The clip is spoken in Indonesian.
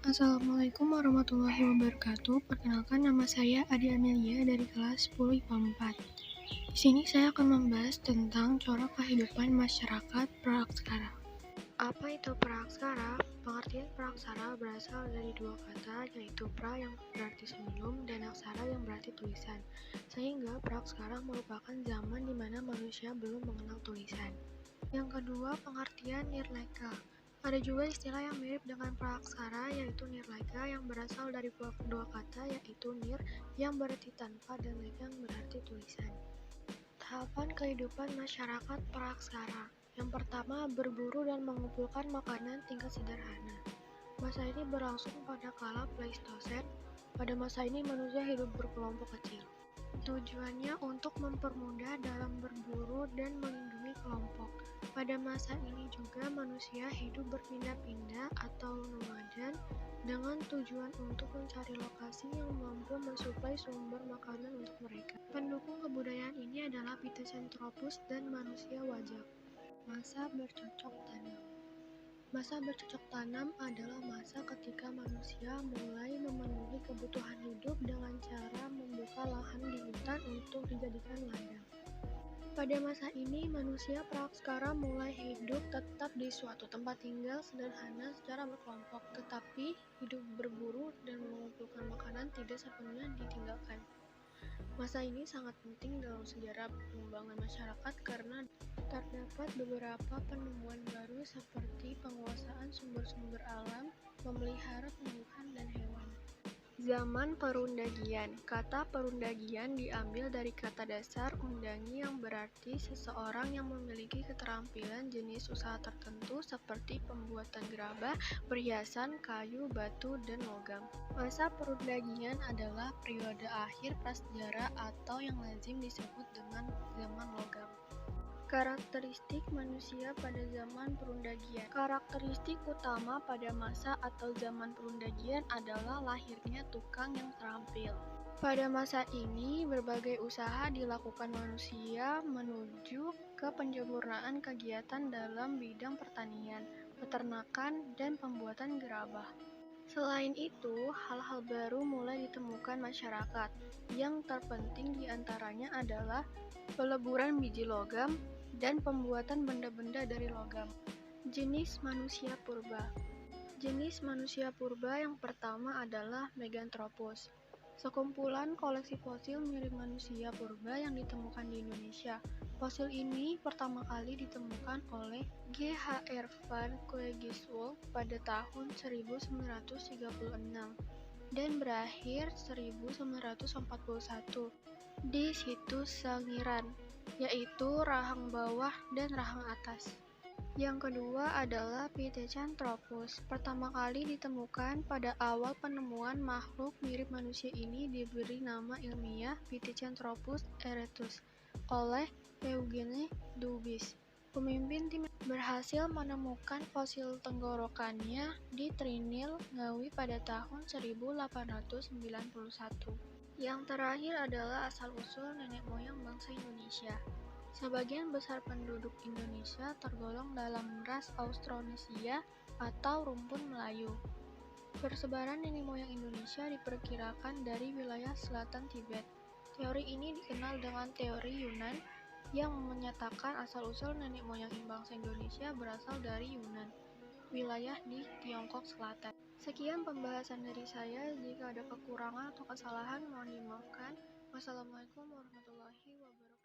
Assalamualaikum warahmatullahi wabarakatuh. Perkenalkan, nama saya Adi Amelia dari kelas 10 IPA 4. Di sini saya akan membahas tentang corak kehidupan masyarakat Praaksara. Apa itu Praaksara? Pengertian Praaksara berasal dari dua kata, yaitu pra yang berarti sebelum dan aksara yang berarti tulisan. Sehingga Praaksara merupakan zaman di mana manusia belum mengenal tulisan. Yang kedua, pengertian Nirleka. Ada juga istilah yang mirip dengan Praaksara, yaitu Nirleka yang berasal dari dua kata, yaitu nir yang berarti tanpa dan leka yang berarti tulisan. Tahapan kehidupan masyarakat Praaksara. Yang pertama, berburu dan mengumpulkan makanan tingkat sederhana. Masa ini berlangsung pada kala Pleistosen. Pada masa ini manusia hidup berkelompok kecil. Tujuannya untuk mempermudah dalam berburu dan melindungi kelompok. Pada masa ini juga manusia hidup berpindah-pindah atau nomaden dengan tujuan untuk mencari lokasi yang mampu mensuplai sumber makanan untuk mereka. Pendukung kebudayaan ini adalah Pithecanthropus dan manusia wajak. Masa bercocok tanam. Masa bercocok tanam adalah masa ketika manusia mulai memenuhi kebutuhan hidup dengan cara membuka lahan di hutan untuk dijadikan ladang. Pada masa ini, manusia Praaksara mulai hidup tetap di suatu tempat tinggal sederhana secara berkelompok, tetapi hidup berburu dan mengumpulkan makanan tidak sepenuhnya ditinggalkan. Masa ini sangat penting dalam sejarah pengembangan masyarakat karena terdapat beberapa penemuan baru seperti penguasaan sumber-sumber alam, memelihara tumbuhan dan hewan. Zaman Perundagian. Kata Perundagian diambil dari kata dasar undangi yang berarti seseorang yang memiliki keterampilan jenis usaha tertentu seperti pembuatan gerabah, perhiasan, kayu, batu, dan logam. Masa Perundagian adalah periode akhir prasejarah atau yang lazim disebut dengan zaman logam. Karakteristik manusia pada zaman Perundagian. Karakteristik utama pada masa atau zaman Perundagian adalah lahirnya tukang yang terampil. Pada masa ini, berbagai usaha dilakukan manusia menuju ke penyempurnaan kegiatan dalam bidang pertanian, peternakan, dan pembuatan gerabah. Selain itu, hal-hal baru mulai ditemukan masyarakat. Yang terpenting diantaranya adalah peleburan biji logam dan pembuatan benda-benda dari logam. Jenis manusia purba. Jenis manusia purba yang pertama adalah Meganthropus, sekumpulan koleksi fosil mirip manusia purba yang ditemukan di Indonesia. Fosil ini pertama kali ditemukan oleh G.H.R. van Coegeswulf pada tahun 1936 dan berakhir 1941 di situs Sangiran, yaitu rahang bawah dan rahang atas. Yang kedua adalah Pithecanthropus. Pertama kali ditemukan pada awal penemuan makhluk mirip manusia ini diberi nama ilmiah Pithecanthropus erectus oleh Eugene Dubis. Pemimpin tim berhasil menemukan fosil tenggorokannya di Trinil, Ngawi pada tahun 1891. Yang terakhir adalah asal-usul nenek moyang bangsa Indonesia. Sebagian besar penduduk Indonesia tergolong dalam ras Austronesia atau rumpun Melayu. Persebaran nenek moyang Indonesia diperkirakan dari wilayah selatan Tibet. Teori ini dikenal dengan teori Yunan yang menyatakan asal-usul nenek moyang bangsa Indonesia berasal dari Yunan, wilayah di Tiongkok Selatan. Sekian pembahasan dari saya. Jika ada kekurangan atau kesalahan mohon dimaafkan. Wassalamualaikum warahmatullahi wabarakatuh.